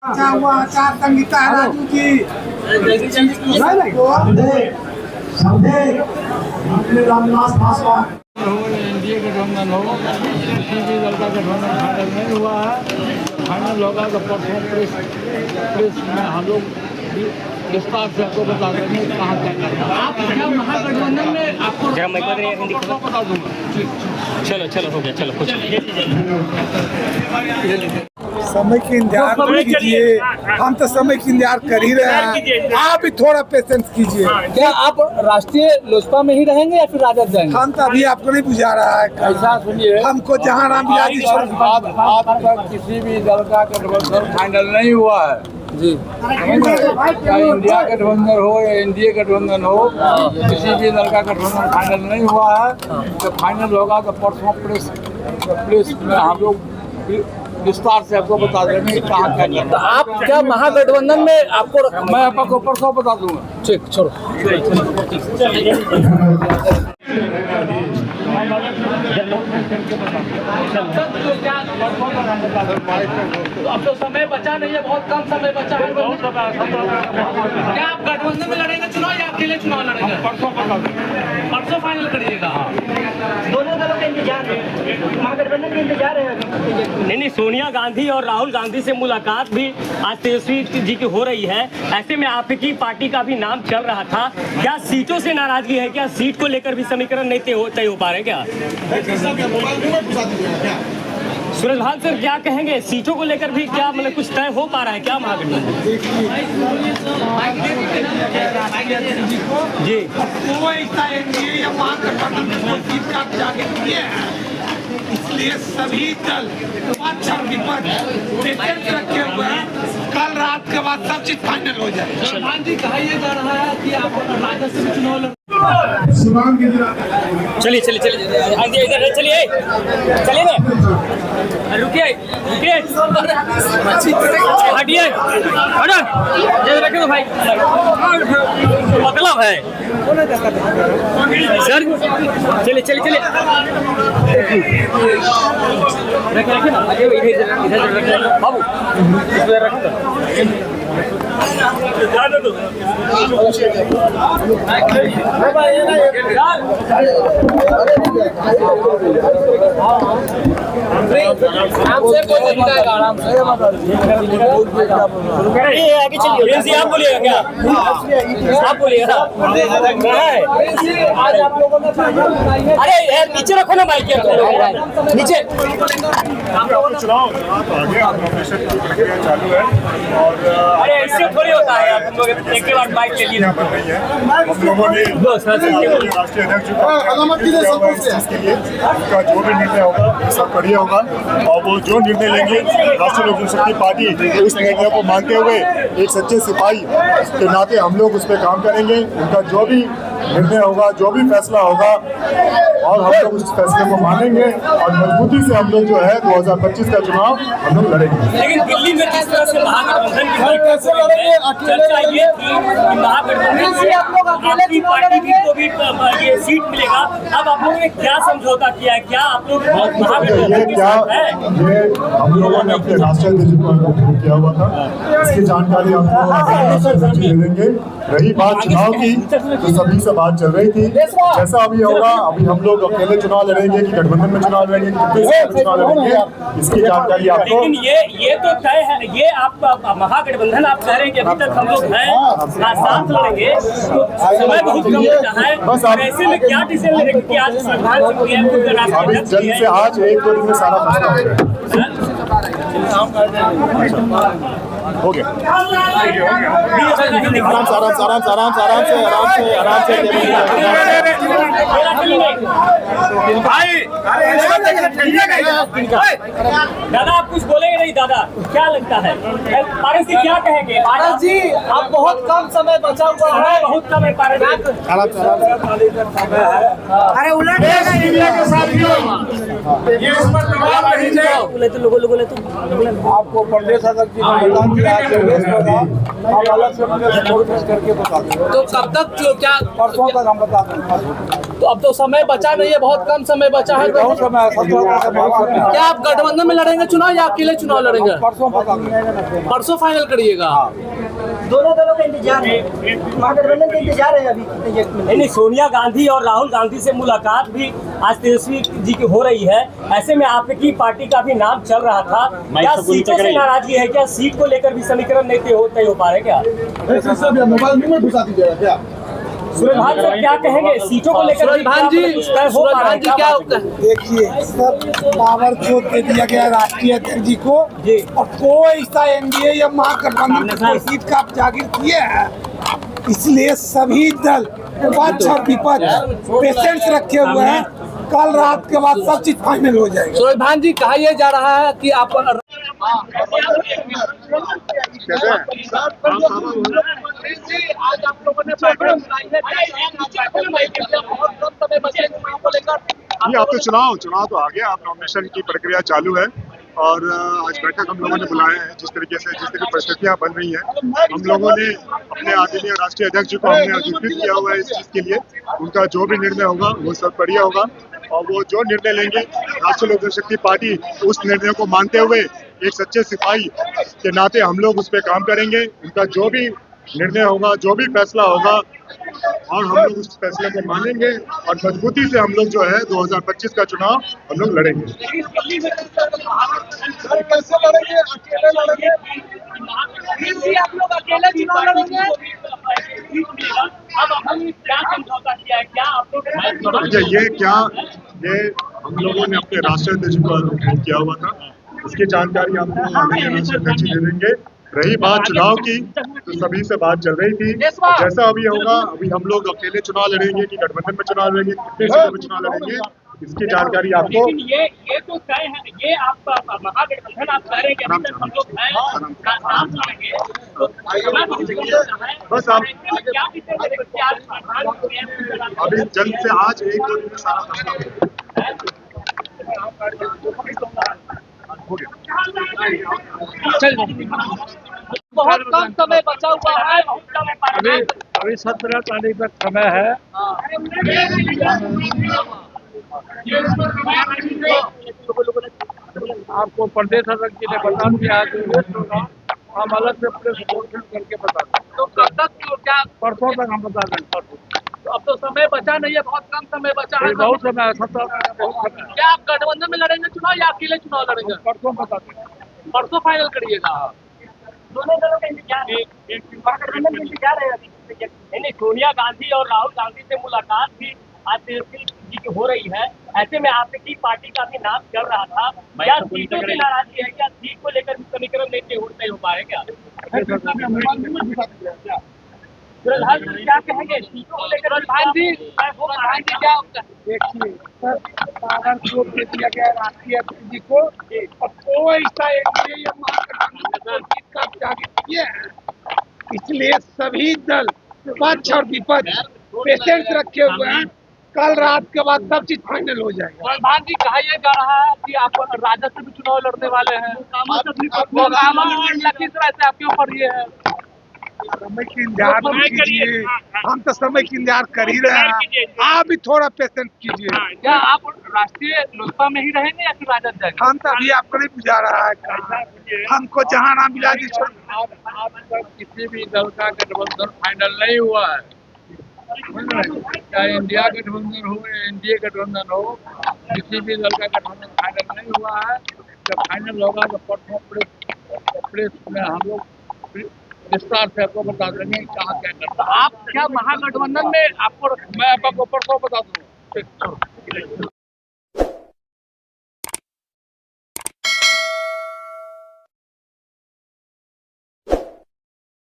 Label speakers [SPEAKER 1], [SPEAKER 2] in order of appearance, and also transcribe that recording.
[SPEAKER 1] आचार संहिता राजू जी रामदास पासवान
[SPEAKER 2] एनडीए गठबंधन हो, किसी भी दल का गठबंधन फाइनल नहीं हुआ है। फाइनल होगा तो परसों प्रेस में हम लोग विस्तार से आपको बता देंगे कहाँ क्या करना है। आप क्या महागठबंधन में आपको बता दूंगा।
[SPEAKER 3] चलो चलो हो गया, चलो कुछ
[SPEAKER 1] समय की इंतजार कीजिए। हम तो समय की इंतजार कर ही रहे हैं, आप भी थोड़ा पेशेंस कीजिए।
[SPEAKER 4] क्या आप राष्ट्रीय लोजपा में ही रहेंगे या फिर राजद जाएंगे?
[SPEAKER 1] हम तो अभी आपको नहीं बुझा रहा है।
[SPEAKER 4] ऐसा सुनिए,
[SPEAKER 1] हमको जहाँ राम विलास जी
[SPEAKER 2] आज तक किसी भी दल का गठबंधन फाइनल नहीं हुआ है
[SPEAKER 4] जी।
[SPEAKER 2] चाहे इंडिया गठबंधन हो या एनडीए गठबंधन हो, किसी भी दल का गठबंधन फाइनल नहीं हुआ है। तो फाइनल होगा तो परसों प्रेस में हम लोग विस्तार से आपको बता देंगे कहाँ क्या करना है।
[SPEAKER 4] तो आप क्या महागठबंधन में आपको
[SPEAKER 2] मैं आपको परसों बता दूंगा।
[SPEAKER 4] ठीक, छोड़ो।
[SPEAKER 5] अब तो समय बचा नहीं है, बहुत कम समय बचा है। क्या आप गठबंधन में लड़ेंगे चुनाव या अकेले चुनाव लड़ेंगे? परसों फाइनल करिएगा।
[SPEAKER 6] दोनों दलों का इंतजार है, महागठबंधन का इंतजार है।
[SPEAKER 3] नहीं, सोनिया गांधी और राहुल गांधी से मुलाकात भी आज तेजस्वी जी की हो रही है। ऐसे में आपकी पार्टी का भी नाम चल रहा था। क्या सीटों से नाराजगी है? क्या सीट को लेकर भी समीकरण नहीं तय हो पा रहे क्या? सूरजभान सर क्या कहेंगे? सीटों को लेकर भी क्या मतलब कुछ तय हो पा रहा है क्या महागठबंधन? जी,
[SPEAKER 1] इसलिए सभी दल रखे हुए हैं। कल रात के बाद सब चीज फाइनल हो जाए।
[SPEAKER 5] प्रधान जी कहा यह जा रहा है कि आप राजद से चुनाव लड़।
[SPEAKER 3] चलिए चलिए चलिए इधर चलिए चलिए ना, रुकिए रुकिए, हटिए हटो, रखे तो भाई मतलब है सर। चलिए चलिए चलिए रखे ना, इधर रखे बाबू, इधर रखे आगे चलिए। आप बोलिएगा क्या? आप बोलिएगा।
[SPEAKER 4] आज आप लोगों ने
[SPEAKER 3] अरे नीचे रखो ना माइक, नीचे।
[SPEAKER 7] चुनाव आगे नॉमिनेशन की प्रक्रिया चालू है और
[SPEAKER 3] अरे ऐसे थोड़ी होता है यार, तुम लोग एक के बाद बाइक ले लिए
[SPEAKER 7] यहाँ पर नहीं है। हम लोगों ने राष्ट्रीय अध्यक्ष के लिए उनका जो भी निर्णय होगा सब बढ़िया होगा और वो जो निर्णय लेंगे राष्ट्रीय लोक जनशक्ति पार्टी उस निर्णय को मानते हुए एक सच्चे सिपाही के नाते हम लोग उस पर काम करेंगे। उनका जो भी निर्णय होगा, जो भी फैसला होगा और हम लोग उस फैसले को मानेंगे और मजबूती से हम लोग जो है 2025 का चुनाव हम लोग लड़ेंगे।
[SPEAKER 3] लेकिन दिल्ली में जिस तरह से महागठबंधन की चर्चा ये थी कि महागठबंधन से आपकी पार्टी को भी ये सीट मिलेगा। अब आप लोगों ने क्या समझौता किया है? क्या आप लोग
[SPEAKER 7] ये हम लोगों ने अपने राष्ट्रीय अध्यक्ष को किया हुआ था, इसकी जानकारी आपको राष्ट्रीय अध्यक्ष दे देंगे। रही बात चुनाव की तो सभी से बात चल रही थी, जैसा अभी होगा। अभी हम लोग अकेले चुनाव लड़ेंगे कि गठबंधन में चुनाव लड़ेंगे कि चुनाव लड़ेंगे, इसकी जानकारी आपको।
[SPEAKER 3] लेकिन ये तो तय है, ये आप महागठबंधन आप कह रहे हैं कि अभी तक हम लोग हैं साथ लड़ेंगे, तो समय बहुत कम बचा है। बस ऐसे में क्या डिसीजन लेंगे कि आज सरकार अभी जल्द
[SPEAKER 7] से आज 1-2 दिन में सारा फैसला हो गया। आराम से
[SPEAKER 3] दादा आप कुछ बोलेंगे नहीं? दादा क्या लगता है पारस जी, क्या कहेंगे?
[SPEAKER 4] पारस जी, आप बहुत कम समय बचा हुआ है,
[SPEAKER 3] बहुत कम है पारस जी।
[SPEAKER 1] अरे उलट के साथियों
[SPEAKER 2] आपको प्रदेश अध्यक्ष जी ने बता दिया आप अलग से करके बता देंगे।
[SPEAKER 4] तो कब तक क्या
[SPEAKER 2] परसों तक हम बता देंगे।
[SPEAKER 5] तो अब तो समय बचा नहीं है, बहुत कम समय बचा है।
[SPEAKER 1] बहुत समय 17 का बहुत समय।
[SPEAKER 5] क्या आप गठबंधन में लड़ेंगे चुनाव या अकेले चुनाव लड़ेंगे?
[SPEAKER 1] परसों पता नहीं।
[SPEAKER 5] परसों फाइनल करिएगा।
[SPEAKER 6] दोनों दलों का इंतजार है, महागठबंधन का इंतजार है अभी।
[SPEAKER 3] नहीं, सोनिया गांधी और राहुल गांधी से मुलाकात भी आज तेजस्वी जी की हो रही है। ऐसे में आपकी पार्टी का भी नाम चल रहा था, क्या सीटों से नाराजगी है? क्या सीट को लेकर भी समीकरण नहीं तय हो पा रहे क्या?
[SPEAKER 1] मोबाइल में घुसा दीजिएगा क्या?
[SPEAKER 3] सूरजभान सर क्या कहेंगे सीटों को लेकर?
[SPEAKER 5] सूरजभान जी क्या
[SPEAKER 1] देखिए, सब पावर को दे दिया गया राष्ट्रीय अध्यक्ष जी को, और कोई सा एनडीए या महागठबंधन की कोई सीट का जागीर किए हैं। इसलिए सभी दल पक्ष और विपक्ष पेशेंस रखे हुए हैं। कल रात के बाद सब चीज फाइनल हो जाएगी।
[SPEAKER 5] सूरजभान जी कहा यह जा रहा है कि आप आज आप लोगों ने
[SPEAKER 7] ये अब तो चुनाव तो आ गया। अब नॉमिनेशन की प्रक्रिया चालू है और आज बैठक हम लोगों ने बुलाया है। जिस तरीके परिस्थितियां बन रही हैं, हम लोगों ने अपने आदरणीय राष्ट्रीय अध्यक्ष जी को हमने अधिकृत किया हुआ है इस चीज के लिए। उनका जो भी निर्णय होगा वो सब बढ़िया होगा और वो जो निर्णय लेंगे राष्ट्रीय लोक जनशक्ति पार्टी उस निर्णय को मानते हुए एक सच्चे सिपाही के नाते हम लोग उस पर काम करेंगे। उनका जो भी निर्णय होगा, जो भी फैसला होगा, और हम लोग उस फैसले को मानेंगे और मजबूती से हम लोग जो है 2025 का चुनाव हम लोग लड़ेंगे।
[SPEAKER 1] कैसे लड़ेंगे? अकेले लड़ेंगे?
[SPEAKER 6] आप लोग अकेले चुनाव लड़ेंगे?
[SPEAKER 7] ये हम लोगों ने अपने राष्ट्रीय अध्यक्ष को अनुरोध किया हुआ था। इसकी जानकारी आपको आदरणीय राष्ट्रीय अध्यक्ष दे देंगे। रही बात चुनाव की, तो सभी से बात चल रही थी। जैसा अभी होगा, अभी हम लोग अकेले चुनाव लड़ेंगे कि गठबंधन में चुनाव लड़ेंगे, कितने सीटों में चुनाव लड़ेंगे, इसकी जानकारी आपको।
[SPEAKER 3] ये तो तय है, ये आप महागठबंधन आप कह रहे हैं कि हम लोग
[SPEAKER 7] बस आप अभी जल्द से आज 1-2 दिन में सारा फैसला हो गया।
[SPEAKER 5] बहुत कम समय बचा हुआ है।
[SPEAKER 2] अभी 17 तारीख तक समय है। आपको प्रदेश अध्यक्ष जी ने बता दिया है, हम अलग से प्रेस कॉन्फ्रेंस करके बता दें।
[SPEAKER 5] तो कब तक क्या?
[SPEAKER 2] परसों तक हम बता दें। परसों
[SPEAKER 5] तो अब तो समय बचा नहीं है, बहुत कम समय बचा है।
[SPEAKER 2] बहुत समय है, 17 का बहुत समय है।
[SPEAKER 5] क्या आप गठबंधन में लड़ेंगे चुनाव या अकेले चुनाव लड़ेंगे?
[SPEAKER 2] परसों बता दें।
[SPEAKER 5] परसों फाइनल करिएगा।
[SPEAKER 6] दोनों दलों का इंतजार है, महागठबंधन का इंतजार है अभी।
[SPEAKER 3] नहीं, सोनिया गांधी और राहुल गांधी से मुलाकात भी आज तेजस्वी जी की हो रही है। ऐसे में आपकी पार्टी का भी नाम चल रहा था, क्या सीटों की नाराजगी है? क्या सीट को लेकर भी समीकरण नहीं तय हो पा रहे क्या? सूरजभान क्या कहेंगे सीटों को लेकर?
[SPEAKER 5] सूरजभान जी क्या?
[SPEAKER 1] देखिए, पावर को दे दिया गया राष्ट्रीय अध्यक्ष जी को, और कोई सा एनडीए या महागठबंधन की सीट का जागीर किए हैं। इसलिए सभी दल पक्ष और विपक्ष पेशेंस रखे हुए हैं। कल रात के बाद सब चीज फाइनल हो जाएगा।
[SPEAKER 5] सूरजभान जी कहा यह जा रहा है कि आप राजद से भी चुनाव लड़ने वाले हैं। मोकामा और लखीसराय से आपके ऊपर ये है।
[SPEAKER 1] समय की इंतजार कीजिए, हम तो समय की इंतजार कर ही रहे हैं। आप भी थोड़ा पेशेंस कीजिए।
[SPEAKER 5] क्या आप राष्ट्रीय लोकसभा में ही रहेंगे या फिर राजद जाएंगे?
[SPEAKER 1] हम तो अभी आपको नहीं बुझा रहा है, हमको जहाँ ना मिला जी।
[SPEAKER 2] आप तक किसी भी दल का गठबंधन फाइनल नहीं हुआ है। चाहे इंडिया गठबंधन हो या एनडीए गठबंधन हो, किसी भी दल का गठबंधन फाइनल नहीं हुआ है। जब फाइनल होगा तो परसों प्रेस में हम लोग विस्तार से आपको बता देंगे कहाँ क्या करना है।
[SPEAKER 5] आप क्या महागठबंधन में आपको?
[SPEAKER 2] मैं आपको परसों बता दूँ।